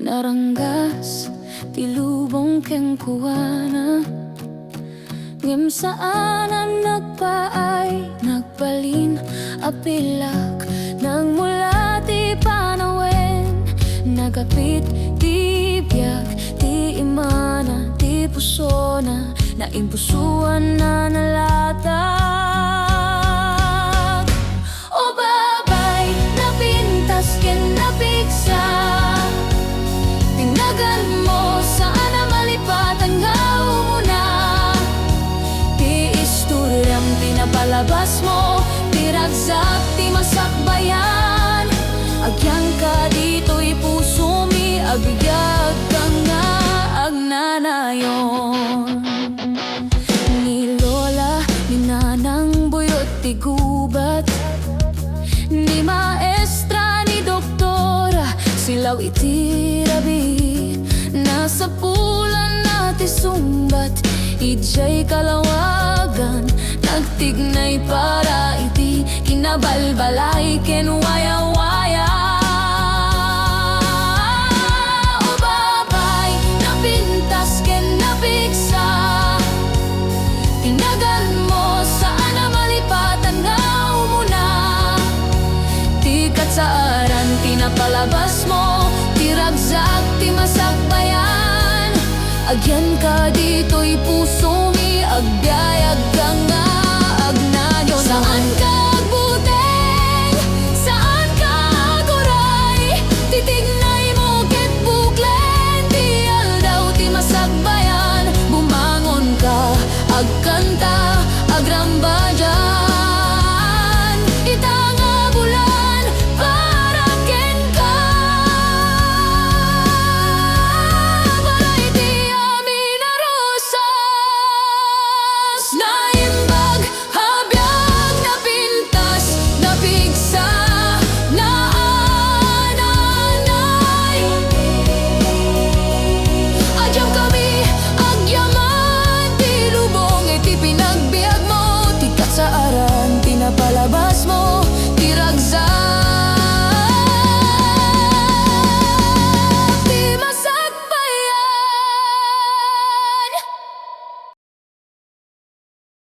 Naranggas, tilubong keng kuwana. Ngem saanan nagpaay, nagbalin, apilak. Nang mula ti panawen, nagapit, ti biyak, ti imana, ti pusona. Naimpusuan na nalatag. O babay, napintas ken napigsa. Tinagan mo saan na malipatan nga umuna. Ti isturyang pinapalabas mo, ti ragsak, ti masakbayan. Agyan ka dito'y puso mi, abigag ka nga agnanayon. Ni lola, ni nanang buyot, ti gubat, ni maestra, ni doktora, silaw iti rabi. Nasa pulan na ti sumbat, ijay kalawagan, nagtignay para iti kinabalbalay ken waya-waya. O babay, napintas ken napigsa. Tinagan mo saan na malipatan nga umuna. Ti katsaaran, tinapalabas mo, ti ragsak, ti masakbayan. Agyan ka dito'y puso mi, agbyayag